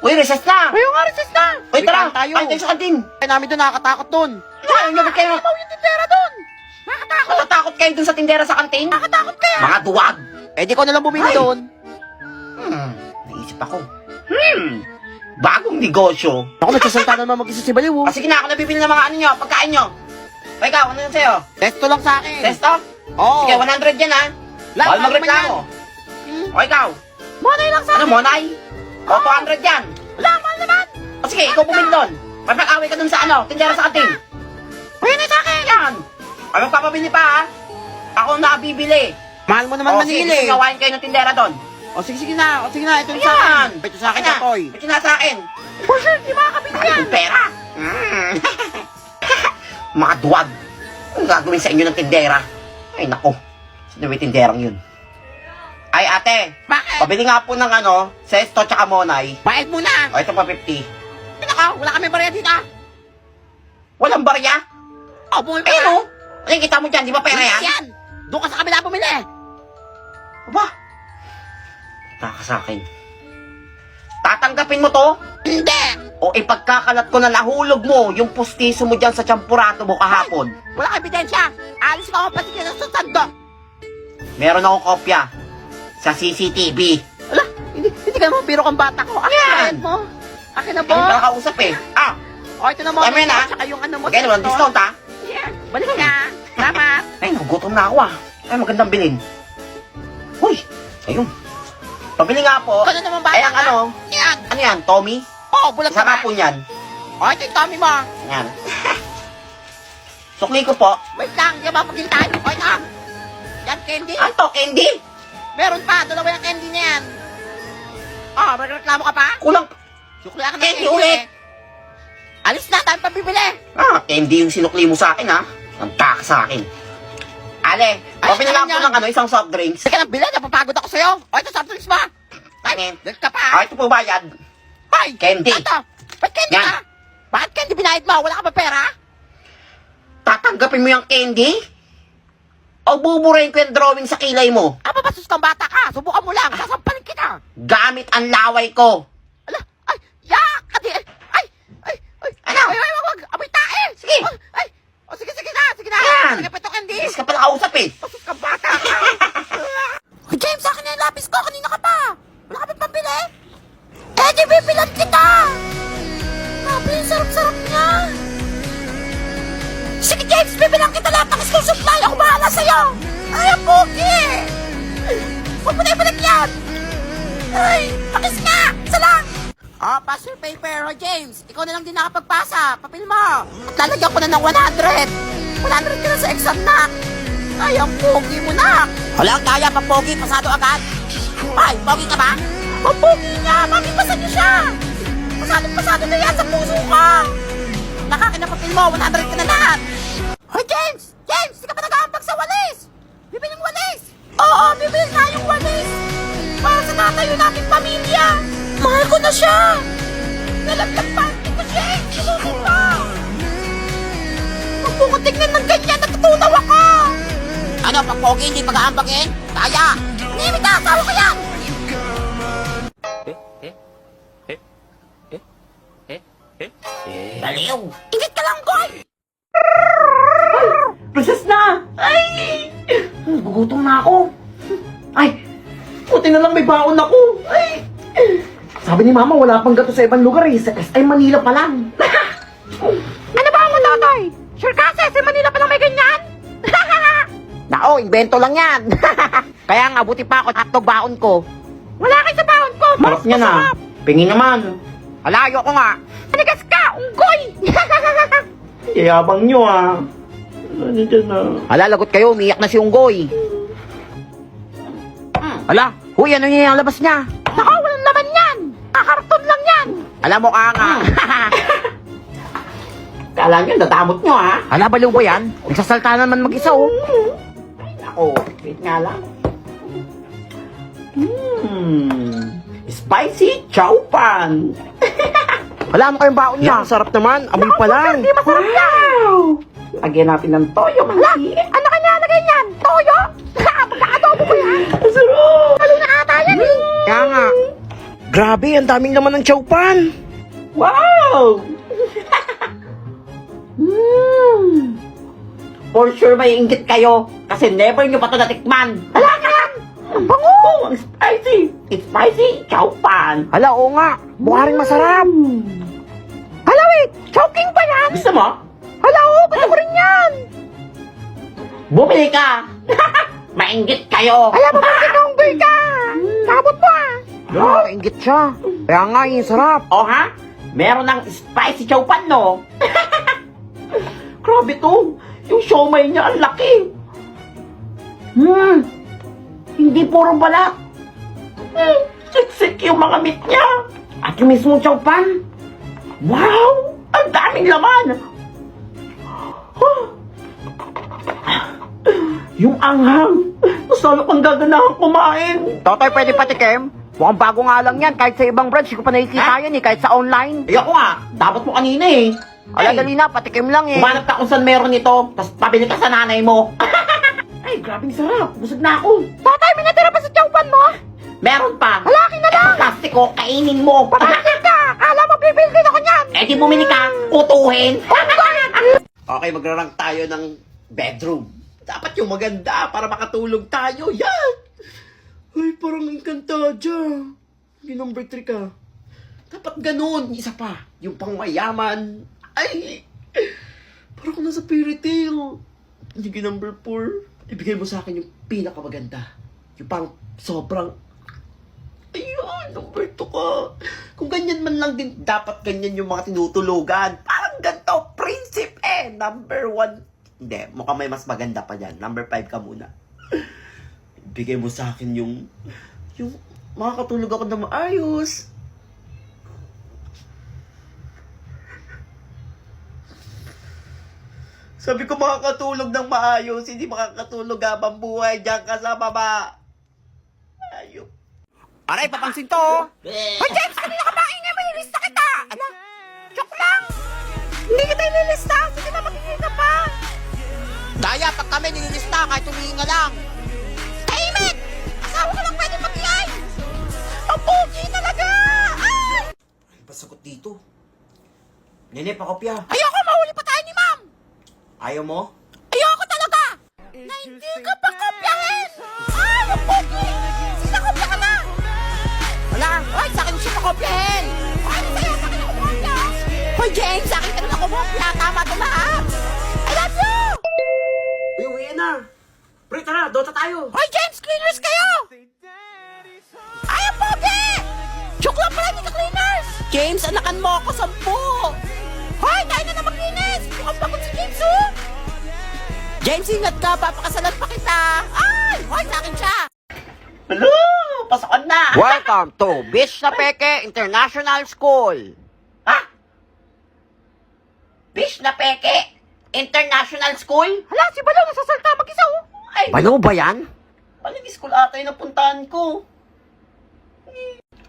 Uy, recess na! Ayaw nga, recess na! Uy, tara! tayo. Kain tayo sa kantin! Kaya namin doon nakakatakot doon. Ayaw nyo, ba't kayo? Ayaw yung tindera doon. Nakakatakot. Natatakot kayo dun sa tindera sa kantin? Nakakatakot kaya. Mga duwag! Eh, di ko nalang bumili Ay. doon. Naisip ako. Bagong negosyo. Ako, nagsasalta naman mag-isa si Baliw. Ah, sige na, ako nabibili ng mga ano nyo, pagkain nyo. O ikaw, ano yun sa'yo? Testo lang sa akin. Testo? Oo. Sige, 100 yan ha. Lang, Bawal ano magreklamo. naman O ikaw, Monay lang sa ano akin. monay? O 200 yan. Wala, mahal naman. O sige, ikaw bumili doon. Mapag-away ka dun sa ano, tindera sa kantin. Pwede sa akin. Yan. Ay, magpapabili pa ha. Ako na bibili. Mahal mo naman O sige, manili. gawain kayo ng tindera doon. O sige na. O sige na. Ito yung sa Ayan. akin. Ito sa akin na, Toy. Ito na sa akin. For sure, di makakabili yan. Yung pera. Mga duwag. Ang gagawin sa inyo ng tindera? Ay, nako. Sino may tinderang yun? Ay, ate. Bakit? Pabili nga po ng ano, sesto tsaka monay. Bayad mo na. O, ito pa 50. Pinaka, wala kami barya dito. Walang barya? O, bumili ka Ayun na. o. Ano kita mo dyan? Di ba pera yan? Yan. Doon ka sa kabila bumili. Aba. Taka sa akin. Tatanggapin mo to? Hindi. O ipagkakalat ko na nahulog mo yung pustiso mo dyan sa champurato mo kahapon? Wala kang ebidensya. Alis ka ako pati ka sa sando. Meron akong kopya sa CCTV. Wala, hindi ka mo biro kang bata ko. Akin Yan. na bayad mo. Akin na Ano po. ba kausap eh? Ah, O, ito na mo. Tama yan, ah. Tsaka yung ano mo. okay naman, discount ha? Yeah. Balik ka. Salamat. Ay, nagugutom na ako ah. Ay, magandang bilhin. Uy, ayun. Pabili nga po. Ikaw na naman bata Ay, ang ka. ano? Yan. Ano yan, Tommy? Oo, bulag ka Isa ba? nga po niyan. O, ito yung tummy mo. Yan. Sukli ko po. Wait lang, di ba pagin tayo? O, ito. Yan, candy. Ano to, candy? Meron pa, dalawa yung candy na yan. Oh, magreklamo ka pa? Kulang. Sukli ka ng Candy ulit. Alis na, tayo pabibili. Ah, candy yung sinukli mo sa akin ha. Nagkaka sa akin. Ale, Ay, pabili nga ano po yan? ng ano, isang soft drinks. Sige na, bilhin, napapagod ako sa'yo. O, ito, soft drinks mo. Anin? Dito ka pa. Ah, ito po bayad. Ay, Candy. Ito, ba't candy Yan. ka? Bakit candy binayad mo? Wala ka ba pera? Tatanggapin mo yung candy? O buburahin ko yung drawing sa kilay mo? Basus kang bata ka. Subukan mo lang. Sasampalin kita. Gamit ang laway ko. Ala, ay, yak! Kadi, ay, Ano? wag. Amoy tae. Sige. Ay, o, sige na. Yan. Sige pa ito, candy. Bilis ka pala kausap eh. Basus kang bata ka. Ay, James, akin na yung lapis ko. Kanina ka pa. Wala ka ba pambili? Eh, di bibilan kita. Grabe, sarap-sarap niya. Sige, James, bibilang kita lahat ng school supply. Ako bahala sa'yo. Ay, ang pogi. Huwag mo na ibalik yan. Ay, pakis nga. Isa lang. Oh, pass your paper. Oh, James, ikaw na lang din nakapagpasa. Papil mo. At lalagyan ko na ng 100. 100 ka na sa exam na. Ay, ang pogi mo na. Walang kaya pa pogi. Pasado agad. Ay, pogi ka ba? Ang pogi niya. Bakit pasan niyo siya? Pasado na yan sa puso ko. Nakakinapapil mo. 100 ka na lahat. Hoy, James! James! Di ka pa nag-aambag sa walis! Bibiling walis! Oo, bibiling tayong walis! Para sa tatayo nating pamilya! Mahal ko na siya! Nalaglag panty ko, James! Sumuko ka! Huwag mo ko tignan ng ganyan! Natutunaw ako! Ano, pag pogi hindi pag-aambagin? Kaya! Nimit na! Asawa ko yan! Baliw! Ingit ka lang, Goy! Process na! Ay! Nagugutom na ako. Ay! Buti na lang may baon ako. Ay! Sabi ni Mama, wala pang gato sa ibang lugar eh. Sa SM Manila pa lang. Ano ba mo, Totoy? Sure ka, sa Manila pa lang may ganyan? Nako, invento lang yan. Kaya nga, buti pa ako hotdog baon ko. Wala kayo sa baon ko. Marap niya na. Pingin naman. Alayo ko nga. Manigas ka, unggoy! Yayabang nyo ah. Ano dyan na? Ala, lagot kayo, umiyak na si unggoy. Ala, huy, ano niya yung labas niya? Nako, walang laman yan. Kakarton lang yan. Alam mo ka nga. Kala nyo, dadamot nyo ah. Ala, baliw ba yan? Nagsasalta naman mag-isa, oh. Ako, wait nga lang. Spicy chow pan. Wala mo kayong baon niya. Sarap naman. Amoy pa lang. Hindi masarap yan. Wow! Lagyan natin ng toyo, mansi. Ano kanya lagay niyan? Toyo? Pagka-adobo mo yan? Sarap! Halo na ata yan eh. Kaya nga. Grabe, ang daming laman ng chowpan. Wow! For sure may inggit kayo kasi never nyo pa ito natikman. Hala ka! Ang bango! Ang spicy! It's spicy chowpan. Hala, oo nga. Mukha rin masarap. Hala, wait! Chowking pa yan? Gusto mo? Hala, oo. Gusto ko rin yan. Bumili ka! Mainggit kayo! Hala, bumili ka! Bumili ka! Sabot mo ah! Nakakaingit siya. Kaya nga, yung sarap. Oh ha? Meron ng spicy chowpan, no? Grabe to. Yung siomay niya, ang laki. Hindi puro balat. Siksik yung mga meat niya. At yung mismong chowpan. Wow! Ang daming laman. Yung anghang. Masalo kang gaganahan kumain. Totoy, pwede patikim? Mukhang bago nga lang yan. Kahit sa ibang branch, hindi ko pa nakikita yan eh. Kahit sa online. Ayoko nga. Dapat mo kanina eh. Ala, dali na. Patikim lang eh. Kumanap ka kung saan meron ito. Tapos pabili ka sa nanay mo. Ay, grabing sarap. Busog na ako. Tatay, may natira pa sa chowpan mo? Meron pa. Halaki na lang. Plastiko, kainin mo. Patangin ka. Kala mo bibilin ako niyan. Eh, di bumili ka. Kutuhin. Okay, magrarang tayo ng bedroom. Dapat yung maganda para makatulog tayo. Yan. Ay, parang Encantadia. Yung number 3 ka. Dapat ganun. Isa pa. Yung pangmayaman. Ay! Parang ako nasa fairy tale. Yung number 4. Ibigay mo sa akin yung pinakamaganda. Yung pang sobrang... Ayun, number 2 ka. Kung ganyan man lang din, dapat ganyan yung mga tinutulugan. Parang ganito, prinsip eh. Number 1. Hindi, mukhang may mas maganda pa dyan. Number 5 ka muna. Bigay mo sa akin yung makakatulog ako na maayos. Sabi ko makakatulog ng maayos, hindi makakatulog habang buhay dyan ka sa baba. Ayop. Aray, papansin to. Hoy, James, kanina ka maingay, may nilista kita. Ano? Joke lang. Hindi kita nililista. Sige na, magiging ka pa. Daya, pag kami nililista, kahit huminga lang. Tahimik! Asawa ko lang pwede mag-iay! Ang pogi talaga! Ay! Ano ba sagot dito? Nene, pakopya. Ayoko, mahuli pa tayo ni ma'am! Ayaw mo? Ayoko talaga! Na hindi ka pakopyahin! Ay, ang pogi! Sinakopya ka na! Wala! Ay, sa akin siya pakopyahin! Ay, sa'yo, sa akin ako pakopya! Hoy, James, sa akin ka na pakopya! Tama ito lahat! I love you! Uwi na! Pre, tara, Dota tayo! Hoy, James! Cleaners kayo! Ay, ang pogi! Joke lang pala, hindi ka cleaners! James, anakan mo ako, 10! Hoy, tayo na maglinis! Mukhang pagod si James, oh! James, ingat ka! Papakasalan pa kita! Ay! Hoy, sa akin siya! Hello! Pasokan na! Welcome to Bish na Peke International School! Ha? Bish na Peke International School? Hala, si Balaw nasasalta mag-isa, oh! Ay, Balaw ba yan? Baling school ata yung napuntahan ko.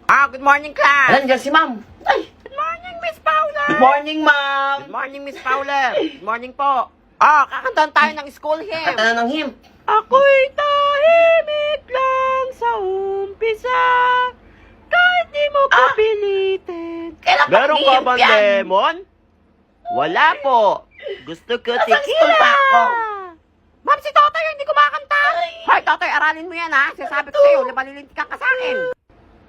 Good morning, class! Alam dyan si ma'am. Ay, good morning, Miss Paula! Good morning, ma'am! Good morning, Miss Paula! Good morning po! Kakantahan tayo ng school hymn. Kakantahan ng hymn. Ako'y tahimik lang sa umpisa, kahit di mo ko pilitin. Meron ka ba lemon? Wala po. Gusto ko tequila. Ako. Ma'am, si Totoy, hindi kumakanta. Hoy, Totoy, aralin mo yan, ha? Sinasabi ko sa'yo, malilintik ka sa akin.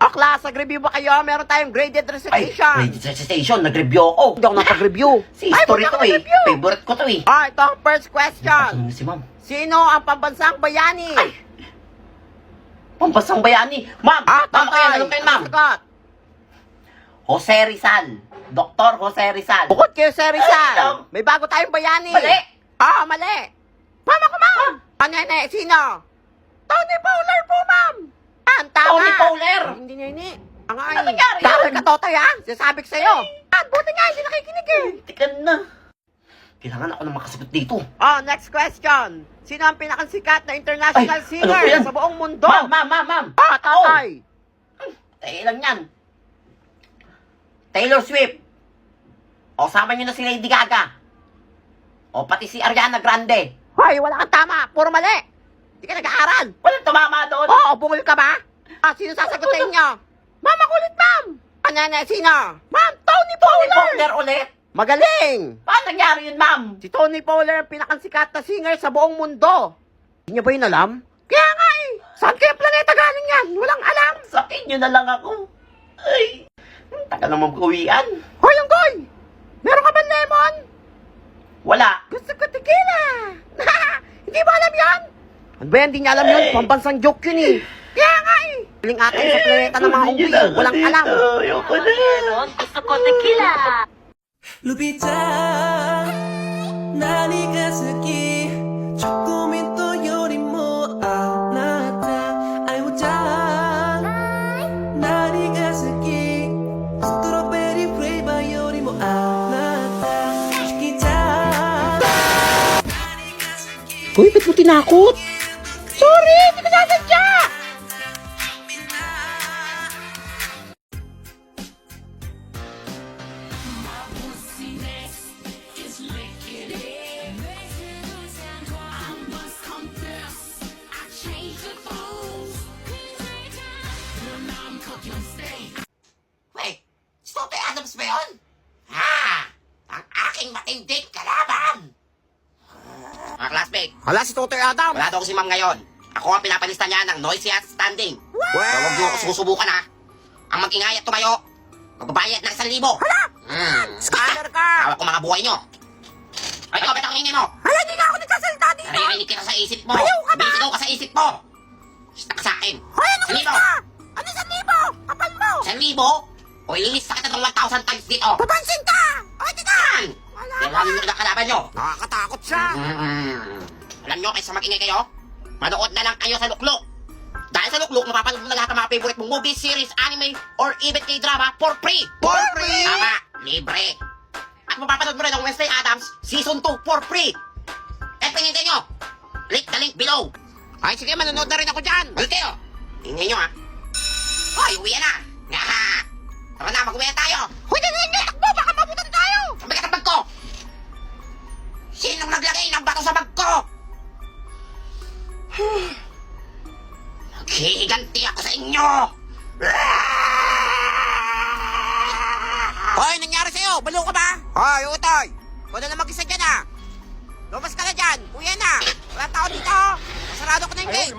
Class, nag-review ba kayo? Meron tayong graded recitation. Ay, graded recitation? Nag-review ako. Hindi ako nakapag-review. Si history to eh. Favorite ko to eh. Ito ang first question. Si ma'am. Sino ang pambansang bayani? Ay! Pambansang bayani? Ma'am! Ma'am kayo, ano kayo, ma'am? Jose Rizal. Dr. Jose Rizal. Bukod kay Jose Rizal, may bago tayong bayani. Mali! Mali! Ma'am, ako, ma'am! Nene, sino? Tony Fowler po, ma'am! Ang tama! Tony Fowler! Hindi, nene. Ang ay. Ano nangyari yun? Kapal ka, Totoy, ha? Sinasabi ko sa'yo. Buti nga, hindi nakikinig eh. Tikan na. Kailangan ako na makasagot dito. Next question. Sino ang pinakasikat na international singer sa buong mundo? Ma'am! Totoy! Tayo lang yan. Taylor Swift. O, sama nyo na si Lady Gaga. O, pati si Ariana Grande. Hoy, wala kang tama. Puro mali. Hindi ka nag-aaral. Walang tumama doon. Oo, bungol ka ba? Sino sasagutin nyo? Mama, kulit, ma'am. na sino? Ma'am, Tony Fowler ulit. Magaling! Paano nangyari yun, ma'am? Si Tony Fowler ang pinakansikat na singer sa buong mundo. Hindi niyo ba yun alam? Kaya nga eh! Saan kaya planeta galing yan? Walang alam! Sakin nyo na lang ako. Ay, tagal naman kawian. Hoy, Unggoy! Meron ka ba lemon? Wala. Gusto ko tequila! Hindi ba alam yan? Ano ba yan? Hindi niya alam yun. Pambansang joke yun eh. Kaya nga eh! Galing atin sa planeta ng mga unggoy. Walang alam. Ayoko na. gusto ko tequila. ルビちゃん何が好きチョコミントよりもあなたアイモちゃん何が好きストロベリーフレーバーよりもあなた好きじゃん何が好き Uy, ba't mo tinakot? Sorry! Hindi ko sasadya! Wait, si Totoy Adams ba yun? Ha! Ang aking matinding kalaban! Mga classmate, hala si Totoy Adams! Wala daw si ma'am ngayon. Ako ang pinapalista niya ng noisy at standing. Huwag niyo ako susubukan ha. Ang mag-ingay at tumayo, magbabayad ng 1,000. Hala! Scanner ka! Hawak ko mga buhay niyo. Ay, ikaw, ba't ang ingay mo? Hala, hindi nga ako nagsasalita dito! Naririnig kita sa isip mo. Ayaw ka ba? Bisigaw ka sa isip mo. Basta ka sa akin. Hoy, ano ka? Ano 1,000? Kapal mo! 1,000? O ililista kita ng 1,000 times dito. Papansin ka! O, tika! Kailangan nyo na kalaban nyo. Nakakatakot siya. Alam nyo, kaysa mag-ingay kayo, manood na lang kayo sa Lukluk. Dahil sa Lukluk, mapapanood mo na lahat ng mga favorite mong movie, series, anime, or even K-drama for free. For free? Tama, libre. At mapapanood mo rin ang Wednesday Addams Season 2 for free. At pinintay nyo, click the link below. Ay, sige, manonood na rin ako dyan. Balik kayo. Tingnan nyo, ha. Hoy, uwi na. Ngaha. Tara na, mag-uwi na tayo. Hoy, hindi. Takbo, baka mabutan tayo. Ang bigat ang bag ko. Sinong naglagay ng bato sa bag ko? Maghihiganti ako sa inyo. Hoy, nangyari sa'yo? Balo ka ba? Hoy, Utoy. Ikaw na lang mag-isa dyan, ha. Lumas ka na dyan. Uwi na. Wala tao dito. Masarado ko na yung gate.